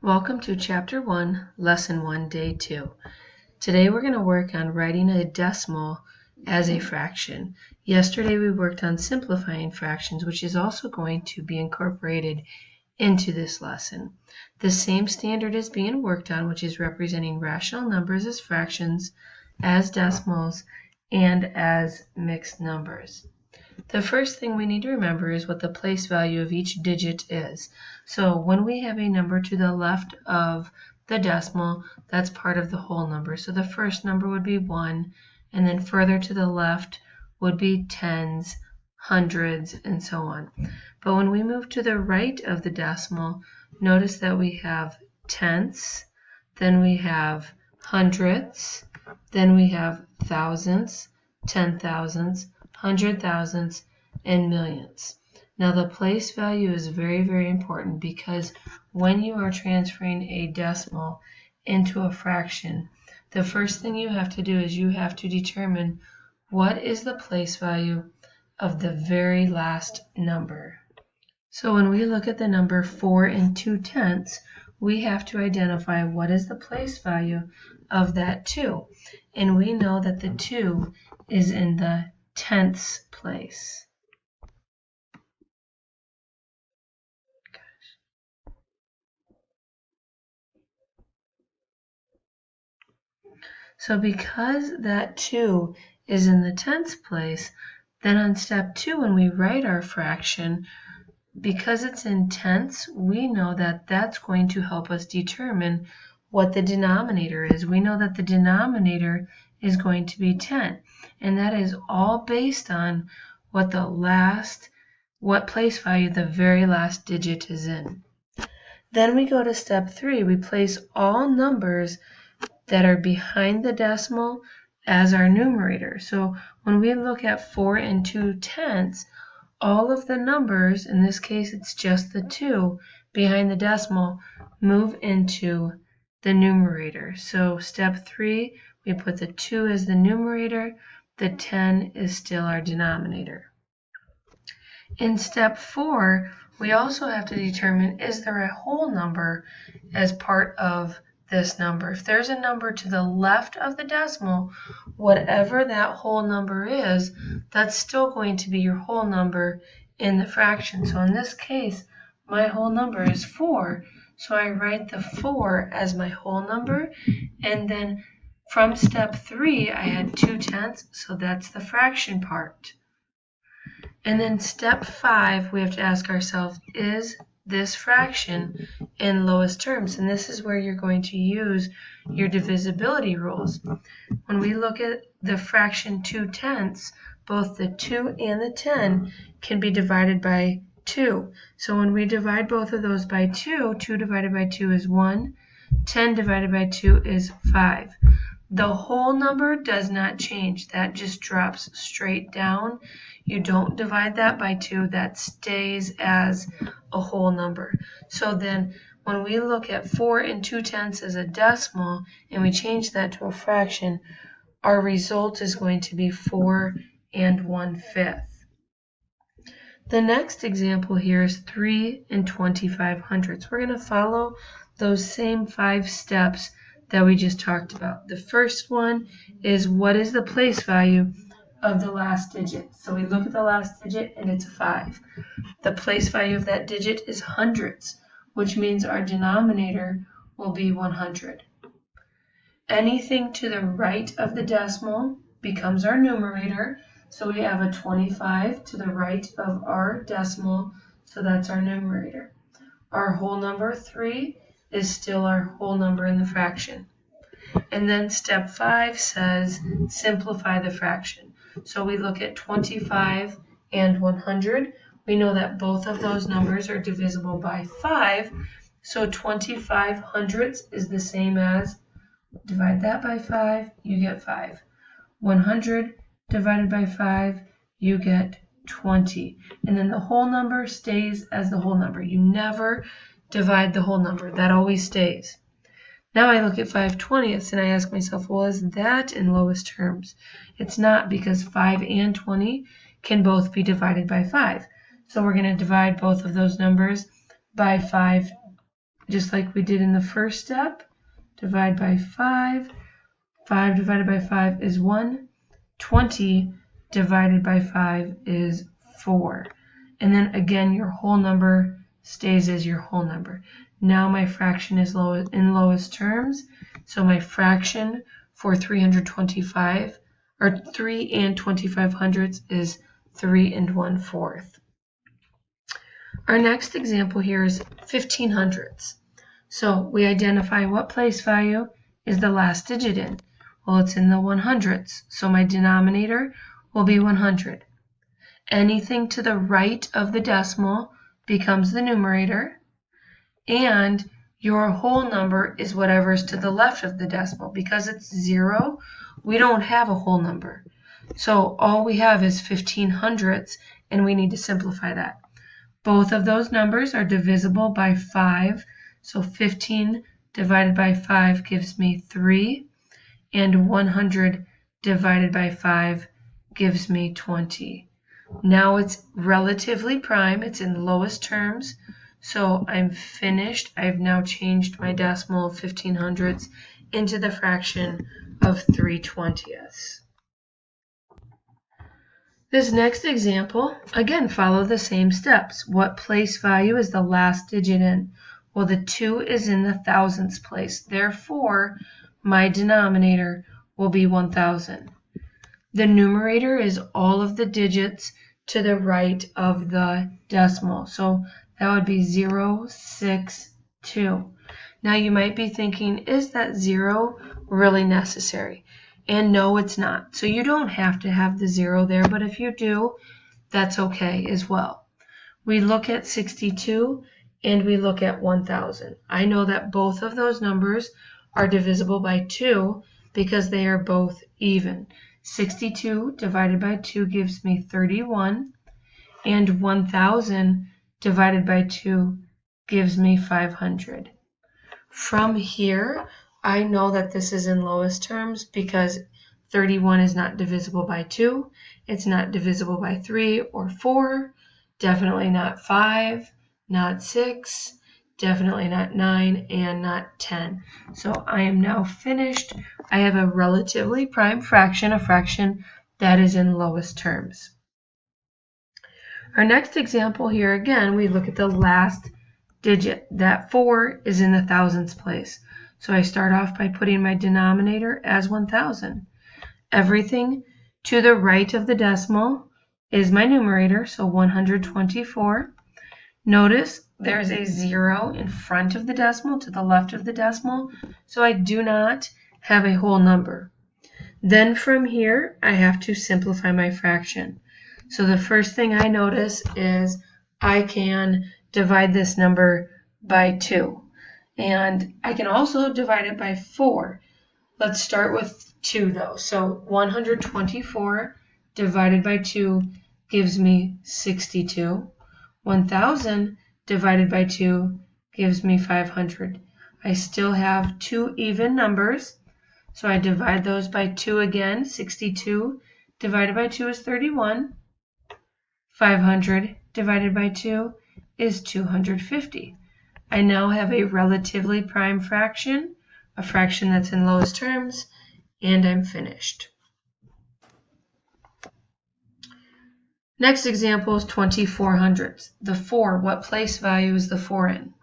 Welcome to Chapter 1, Lesson 1, Day 2. Today we're going to work on writing a decimal as a fraction. Yesterday we worked on simplifying fractions, which is also going to be incorporated into this lesson. The same standard is being worked on, which is representing rational numbers as fractions, as decimals, and as mixed numbers. The first thing we need to remember is what the place value of each digit is. So when we have a number to the left of the decimal, that's part of the whole number. So the first number would be 1, and then further to the left would be tens, hundreds, and so on. But when we move to the right of the decimal, notice that we have tenths, then we have hundredths, then we have thousands, 10,000s, 100,000s, and millions. Now the place value is very, very important because when you are transferring a decimal into a fraction, the first thing you have to do is you have to determine what is the place value of the very last number. So when we look at the number 4 2/10, we have to identify what is the place value of that 2. And we know that the 2 is in the tenths place. So because that 2 is in the tenths place, then on step 2 when we write our fraction, because it's in tenths, we know that that's going to help us determine what the denominator is. We know that the denominator is going to be 10, and that is all based on what place value the very last digit is in. Then we go to step 3. We place all numbers that are behind the decimal as our numerator. So when we look at 4 2/10, all of the numbers, in this case it's just the 2 behind the decimal, move into the numerator. So step 3, we put the 2 as the numerator, the 10 is still our denominator. In step 4, we also have to determine, is there a whole number as part of this number? If there's a number to the left of the decimal, whatever that whole number is, that's still going to be your whole number in the fraction. So in this case, my whole number is 4, so I write the 4 as my whole number, and then from step 3, I had 2/10, so that's the fraction part. And then step 5, we have to ask ourselves, is this fraction in lowest terms? And this is where you're going to use your divisibility rules. When we look at the fraction 2/10, both the 2 and the 10 can be divided by 2. So when we divide both of those by 2, 2 divided by 2 is 1, 10 divided by 2 is 5. The whole number does not change. That just drops straight down. You don't divide that by 2. That stays as a whole number. So then when we look at 4 2/10 as a decimal and we change that to a fraction, our result is going to be 4 1/5. The next example here is 3 2500. We're going to follow those same 5 steps that we just talked about. The first one is, what is the place value of the last digit? So we look at the last digit and it's a 5. The place value of that digit is hundreds, which means our denominator will be 100. Anything to the right of the decimal becomes our numerator. So we have a 25 to the right of our decimal, so that's our numerator. Our whole number 3 is still our whole number in the fraction. And then step 5 says simplify the fraction. So we look at 25 and 100. We know that both of those numbers are divisible by 5. So 25 hundredths is the same as, divide that by 5, you get 5. 100 divided by 5, you get 20. And then the whole number stays as the whole number. You never divide the whole number. That always stays. Now I look at 5/20 and I ask myself, well, is that in lowest terms? It's not, because 5 and 20 can both be divided by 5. So we're going to divide both of those numbers by 5 just like we did in the first step. Divide by 5. 5 divided by 5 is 1. 20 divided by 5 is 4. And then again, your whole number stays as your whole number. Now my fraction is in lowest terms. So my fraction for 325, or 3 and 25 hundredths, is 3 and 1/4. Our next example here is 15 hundredths. So we identify what place value is the last digit in. Well, it's in the 100ths, so my denominator will be 100. Anything to the right of the decimal becomes the numerator, and your whole number is whatever is to the left of the decimal. Because it's 0, we don't have a whole number. So all we have is 15 hundredths, and we need to simplify that. Both of those numbers are divisible by 5, so 15 divided by 5 gives me 3, and 100 divided by 5 gives me 20. Now it's relatively prime, it's in lowest terms, so I'm finished. I've now changed my decimal of 15 hundredths into the fraction of 3/20. This next example, again, follow the same steps. What place value is the last digit in? Well, the 2 is in the thousandths place. Therefore, my denominator will be 1000. The numerator is all of the digits to the right of the decimal. So that would be 0, 6, 2. Now you might be thinking, is that 0 really necessary? And no, it's not. So you don't have to have the 0 there, but if you do, that's okay as well. We look at 62 and we look at 1000. I know that both of those numbers are divisible by 2 because they are both even. 62 divided by 2 gives me 31, and 1000 divided by 2 gives me 500. From here, I know that this is in lowest terms because 31 is not divisible by 2, it's not divisible by 3 or 4, definitely not 5, not 6, definitely not 9, and not 10. So I am now finished. I have a relatively prime fraction, a fraction that is in lowest terms. Our next example here, again, we look at the last digit. That 4 is in the thousandths place. So I start off by putting my denominator as 1000. Everything to the right of the decimal is my numerator, so 124. Notice there's a 0 in front of the decimal to the left of the decimal, so I do not have a whole number. Then from here, I have to simplify my fraction. So the first thing I notice is I can divide this number by 2. And I can also divide it by 4. Let's start with 2 though. So 124 divided by 2 gives me 62. 1000 divided by 2 gives me 500. I still have 2 even numbers, so I divide those by 2 again. 62 divided by 2 is 31. 500 divided by 2 is 250. I now have a relatively prime fraction, a fraction that's in lowest terms, and I'm finished. Next example is 24 hundredths. The 4, what place value is the 4 in?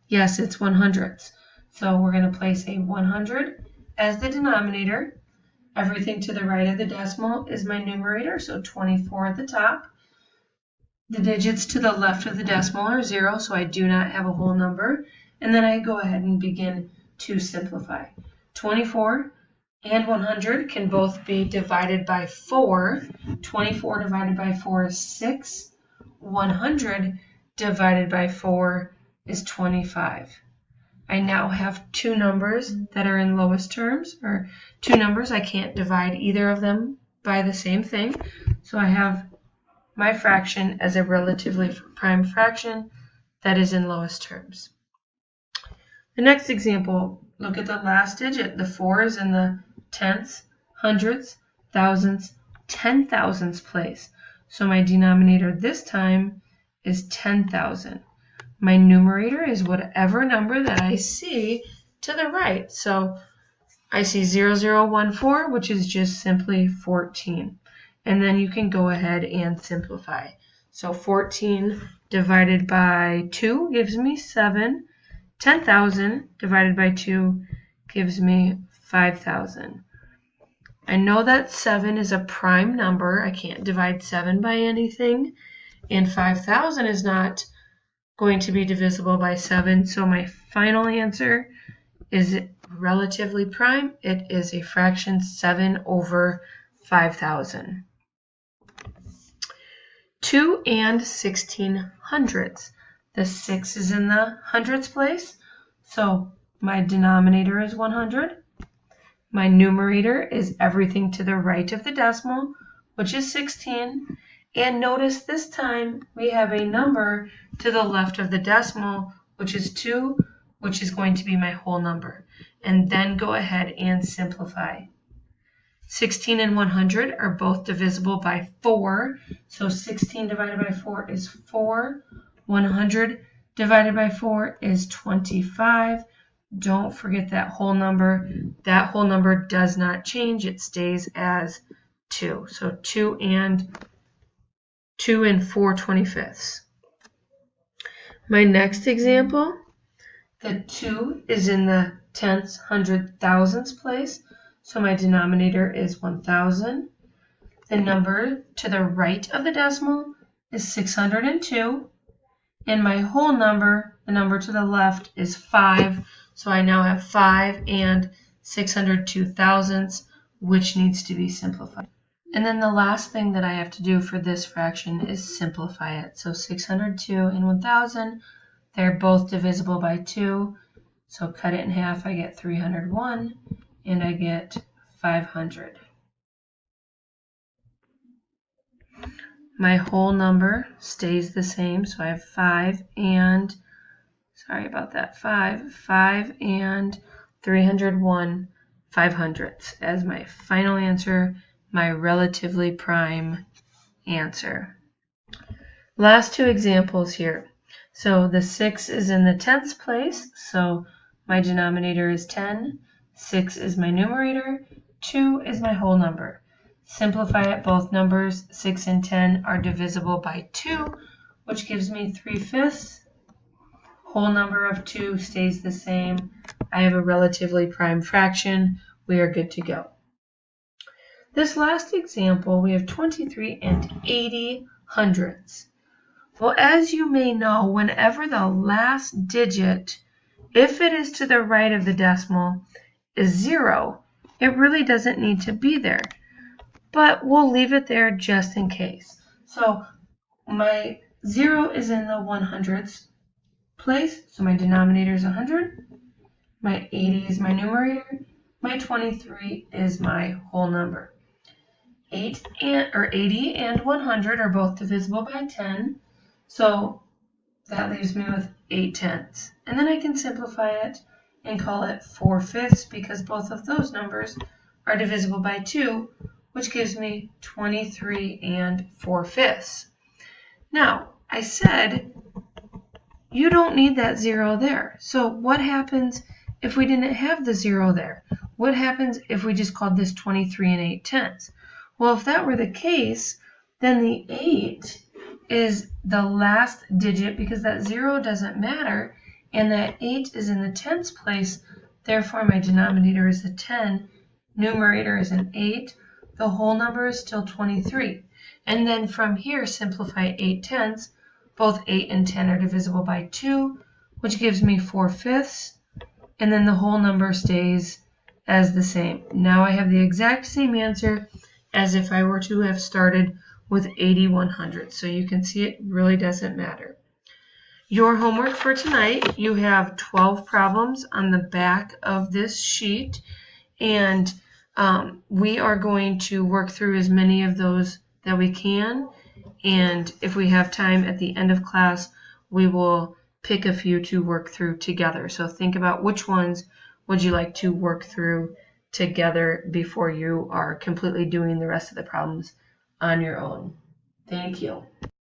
Yes, it's 100ths. So we're going to place a 100 as the denominator. Everything to the right of the decimal is my numerator, so 24 at the top. The digits to the left of the decimal are 0, so I do not have a whole number. And then I go ahead and begin to simplify. 24 and 100 can both be divided by 4. 24 divided by 4 is 6. 100 divided by 4 is 25. I now have 2 numbers that are in lowest terms, or 2 numbers. I can't divide either of them by the same thing. So I have my fraction as a relatively prime fraction that is in lowest terms. The next example, look at the last digit. The 4 is in the tenths, hundredths, thousandths, 10,000ths place. So my denominator this time is 10,000. My numerator is whatever number that I see to the right. So I see 0014, which is just simply 14. And then you can go ahead and simplify. So 14 divided by 2 gives me 7. 10,000 divided by 2 gives me 5,000. I know that 7 is a prime number. I can't divide 7 by anything. And 5,000 is not going to be divisible by 7. So my final answer is relatively prime. It is a fraction 7 over 5,000. 2 and 1600ths. The 6 is in the hundredths place, so my denominator is 100. My numerator is everything to the right of the decimal, which is 16. And notice this time we have a number to the left of the decimal, which is 2, which is going to be my whole number. And then go ahead and simplify. 16 and 100 are both divisible by 4. So 16 divided by 4 is 4. 100 divided by 4 is 25. Don't forget that whole number. That whole number does not change. It stays as 2. So 2 and 4 25ths. My next example, the 2 is in the tenths, hundred, thousandths place. So my denominator is 1,000. The number to the right of the decimal is 602. And my whole number, the number to the left, is 5. So I now have 5 and 602 thousandths, which needs to be simplified. And then the last thing that I have to do for this fraction is simplify it. So 602 and 1,000, they're both divisible by 2. So cut it in half, I get 301, and I get 500. My whole number stays the same, so I have 5 and, 5 and 301 500ths as my final answer, my relatively prime answer. Last two examples here. So the 6 is in the tenths place, so my denominator is 10. 6 is my numerator. 2 is my whole number. Simplify it, both numbers, 6 and 10, are divisible by 2, which gives me 3/5. Whole number of 2 stays the same. I have a relatively prime fraction. We are good to go. This last example, we have 23 and 80 hundredths. Well, as you may know, whenever the last digit, if it is to the right of the decimal, is 0, it really doesn't need to be there. But we'll leave it there just in case. So my 0 is in the 100ths place, so my denominator is 100. My 80 is my numerator. My 23 is my whole number. 80 and 100 are both divisible by 10, so that leaves me with 8/10. And then I can simplify it and call it 4/5 because both of those numbers are divisible by 2, which gives me 23 and 4/5. Now, I said you don't need that 0 there. So what happens if we didn't have the 0 there? What happens if we just called this 23 and 8/10? Well, if that were the case, then the 8 is the last digit because that 0 doesn't matter, and that 8 is in the tenths place. Therefore, my denominator is a 10, numerator is an 8, the whole number is still 23. And then from here, simplify 8/10. Both 8 and 10 are divisible by 2, which gives me 4/5, and then the whole number stays as the same. Now I have the exact same answer as if I were to have started with 80 100. So you can see it really doesn't matter. Your homework for tonight, you have 12 problems on the back of this sheet, and we are going to work through as many of those that we can, and if we have time at the end of class, we will pick a few to work through together. So think about which ones would you like to work through together before you are completely doing the rest of the problems on your own. Thank you.